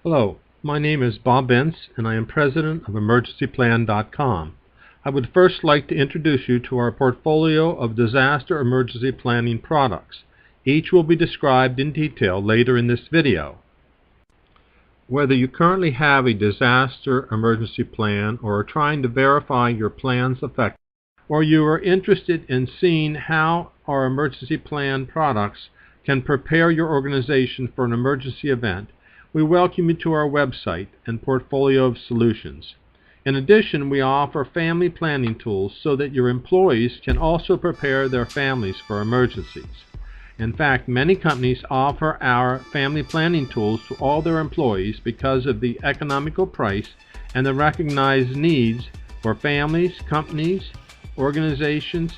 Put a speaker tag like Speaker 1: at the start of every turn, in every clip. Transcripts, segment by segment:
Speaker 1: Hello, my name is Bob Bentz and I am president of EmergencyPlan.com. I would first like to introduce you to our portfolio of disaster emergency planning products. Each will be described in detail later in this video. Whether you currently have a disaster emergency plan or are trying to verify your plan's effectiveness, or you are interested in seeing how our emergency plan products can prepare your organization for an emergency event, we welcome you to our website and portfolio of solutions. In addition, we offer family planning tools so that your employees can also prepare their families for emergencies. In fact, many companies offer our family planning tools to all their employees because of the economical price and the recognized needs for families, companies, organizations,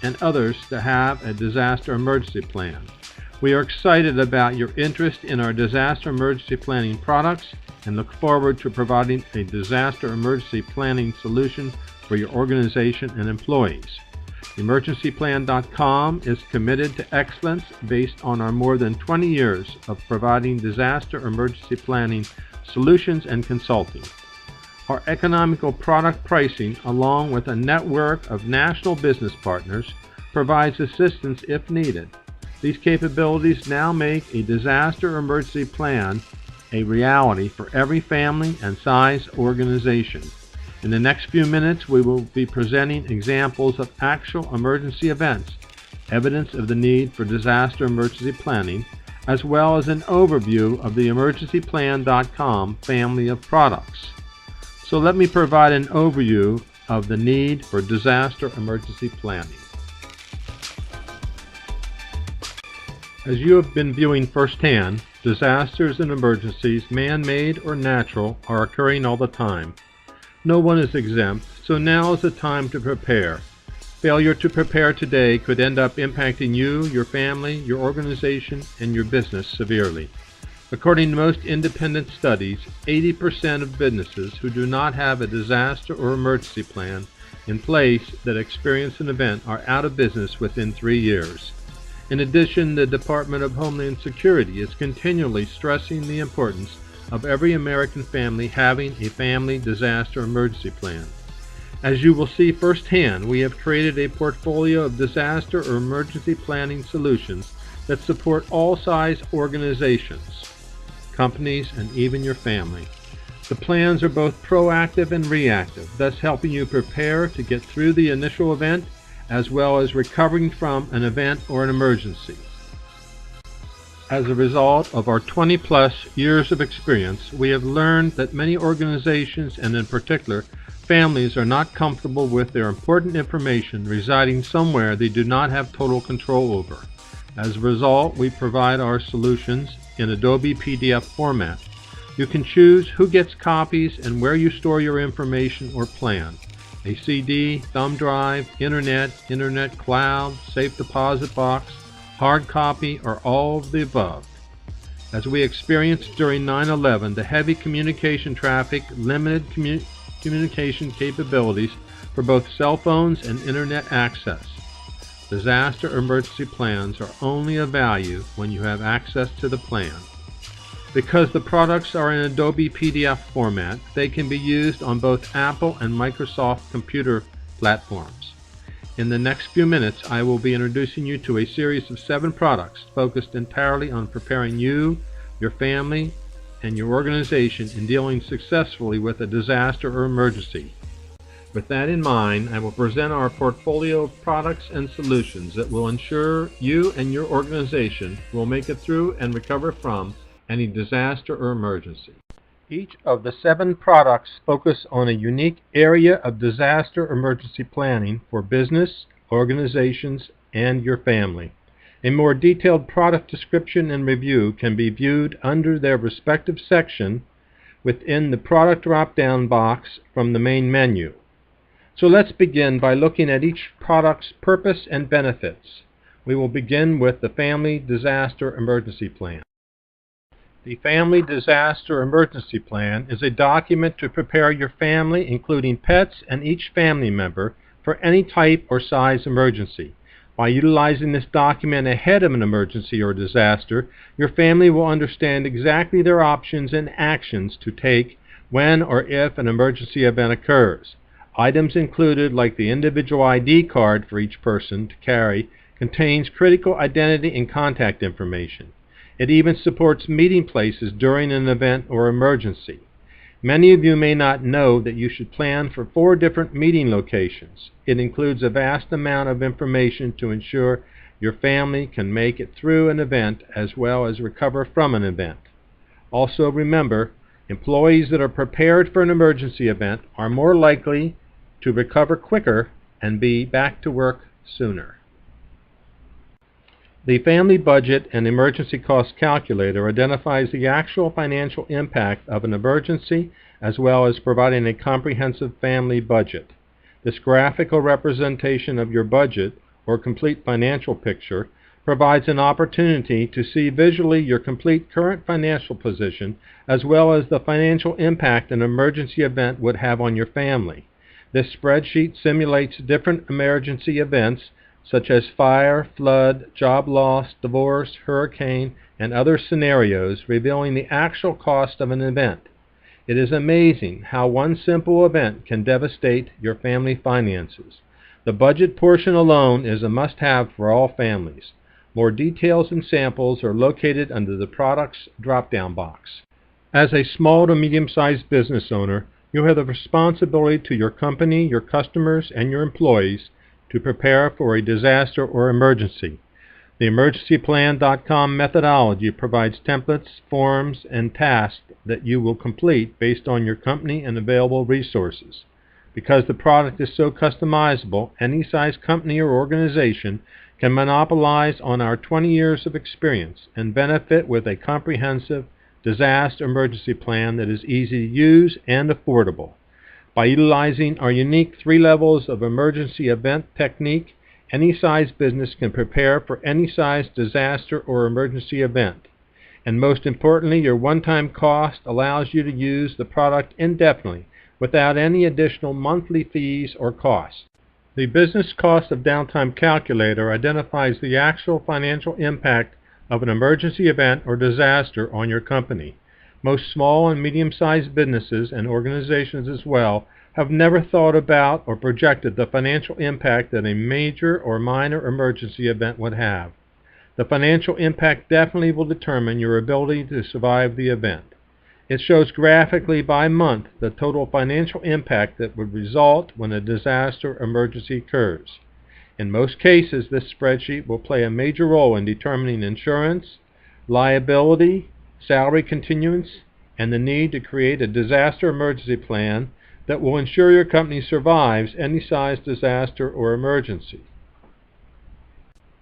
Speaker 1: and others to have a disaster emergency plan. We are excited about your interest in our disaster emergency planning products and look forward to providing a disaster emergency planning solution for your organization and employees. EmergencyPlan.com is committed to excellence based on our more than 20 years of providing disaster emergency planning solutions and consulting. Our economical product pricing, along with a network of national business partners, provides assistance if needed. These capabilities now make a disaster emergency plan a reality for every family and size organization. In the next few minutes, we will be presenting examples of actual emergency events, evidence of the need for disaster emergency planning, as well as an overview of the EmergencyPlan.com family of products. So let me provide an overview of the need for disaster emergency planning. As you have been viewing firsthand, disasters and emergencies, man-made or natural, are occurring all the time. No one is exempt, so now is the time to prepare. Failure to prepare today could end up impacting you, your family, your organization, and your business severely. According to most independent studies, 80% of businesses who do not have a disaster or emergency plan in place that experience an event are out of business within 3 years. In addition, the Department of Homeland Security is continually stressing the importance of every American family having a family disaster emergency plan. As you will see firsthand, we have created a portfolio of disaster or emergency planning solutions that support all size organizations, companies, and even your family. The plans are both proactive and reactive, thus helping you prepare to get through the initial event as well as recovering from an event or an emergency. As a result of our 20-plus years of experience, we have learned that many organizations, and in particular families, are not comfortable with their important information residing somewhere they do not have total control over. As a result, we provide our solutions in Adobe PDF format. You can choose who gets copies and where you store your information or plan. A CD, thumb drive, internet cloud, safe deposit box, hard copy, or all of the above. As we experienced during 9/11, the heavy communication traffic limited communication capabilities for both cell phones and internet access. Disaster emergency plans are only of value when you have access to the plan. Because the products are in Adobe PDF format, they can be used on both Apple and Microsoft computer platforms. In the next few minutes, I will be introducing you to a series of 7 products focused entirely on preparing you, your family, and your organization in dealing successfully with a disaster or emergency. With that in mind, I will present our portfolio of products and solutions that will ensure you and your organization will make it through and recover from any disaster or emergency. Each of the 7 products focus on a unique area of disaster emergency planning for business, organizations, and your family. A more detailed product description and review can be viewed under their respective section within the product drop-down box from the main menu. So let's begin by looking at each product's purpose and benefits. We will begin with the Family Disaster Emergency Plan. The Family Disaster Emergency Plan is a document to prepare your family, including pets and each family member, for any type or size emergency. By utilizing this document ahead of an emergency or disaster, your family will understand exactly their options and actions to take when or if an emergency event occurs. Items included, like the individual ID card for each person to carry, contains critical identity and contact information. It even supports meeting places during an event or emergency. Many of you may not know that you should plan for 4 different meeting locations. It includes a vast amount of information to ensure your family can make it through an event as well as recover from an event. Also remember, employees that are prepared for an emergency event are more likely to recover quicker and be back to work sooner. The Family Budget and Emergency Cost Calculator identifies the actual financial impact of an emergency as well as providing a comprehensive family budget. This graphical representation of your budget, or complete financial picture, provides an opportunity to see visually your complete current financial position as well as the financial impact an emergency event would have on your family. This spreadsheet simulates different emergency events such as fire, flood, job loss, divorce, hurricane, and other scenarios, revealing the actual cost of an event. It is amazing how one simple event can devastate your family finances. The budget portion alone is a must-have for all families. More details and samples are located under the Products drop-down box. As a small to medium-sized business owner, you have the responsibility to your company, your customers, and your employees to prepare for a disaster or emergency. The EmergencyPlan.com methodology provides templates, forms, and tasks that you will complete based on your company and available resources. Because the product is so customizable, any size company or organization can monopolize on our 20 years of experience and benefit with a comprehensive disaster emergency plan that is easy to use and affordable. By utilizing our unique 3 levels of emergency event technique, any size business can prepare for any size disaster or emergency event. And most importantly, your one-time cost allows you to use the product indefinitely without any additional monthly fees or costs. The Business Cost of Downtime Calculator identifies the actual financial impact of an emergency event or disaster on your company. Most small and medium-sized businesses and organizations as well have never thought about or projected the financial impact that a major or minor emergency event would have. The financial impact definitely will determine your ability to survive the event. It shows graphically by month the total financial impact that would result when a disaster emergency occurs. In most cases, this spreadsheet will play a major role in determining insurance, liability, salary continuance, and the need to create a disaster emergency plan that will ensure your company survives any size disaster or emergency.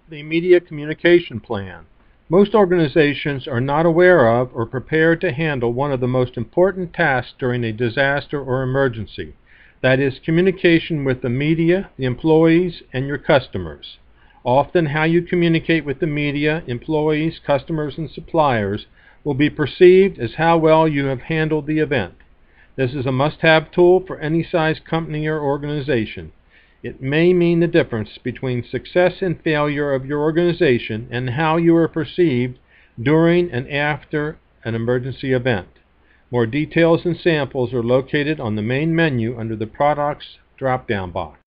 Speaker 1: The Media Communication Plan. Most organizations are not aware of or prepared to handle one of the most important tasks during a disaster or emergency. That is, communication with the media, the employees, and your customers. Often how you communicate with the media, employees, customers, and suppliers will be perceived as how well you have handled the event. This is a must-have tool for any size company or organization. It may mean the difference between success and failure of your organization and how you are perceived during and after an emergency event. More details and samples are located on the main menu under the Products drop-down box.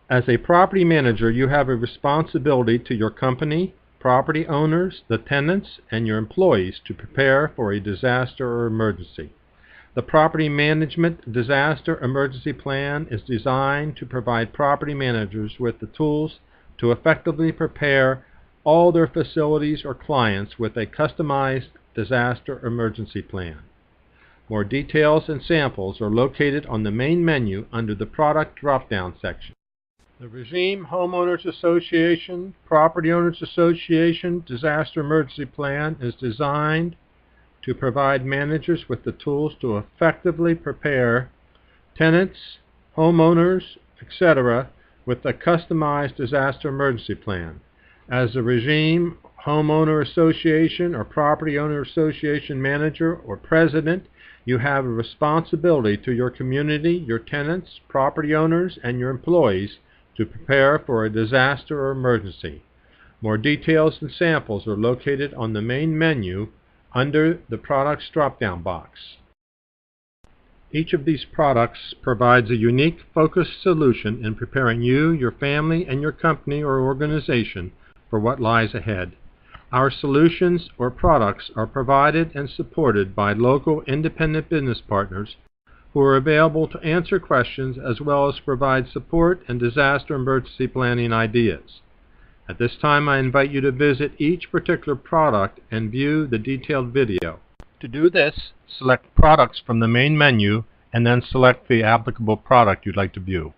Speaker 1: As a property manager, you have a responsibility to your company, property owners, the tenants, and your employees to prepare for a disaster or emergency. The Property Management Disaster Emergency Plan is designed to provide property managers with the tools to effectively prepare all their facilities or clients with a customized disaster emergency plan. More details and samples are located on the main menu under the Product drop-down section. The Regime Homeowners Association Property Owners Association Disaster Emergency Plan is designed to provide managers with the tools to effectively prepare tenants, homeowners, etc. with a customized disaster emergency plan. As a Regime Homeowner Association or Property Owner Association manager or president, you have a responsibility to your community, your tenants, property owners, and your employees to prepare for a disaster or emergency. More details and samples are located on the main menu under the Products drop-down box. Each of these products provides a unique, focused solution in preparing you, your family, and your company or organization for what lies ahead. Our solutions or products are provided and supported by local independent business partners who are available to answer questions as well as provide support and disaster emergency planning ideas. At this time, I invite you to visit each particular product and view the detailed video. To do this, select Products from the main menu and then select the applicable product you'd like to view.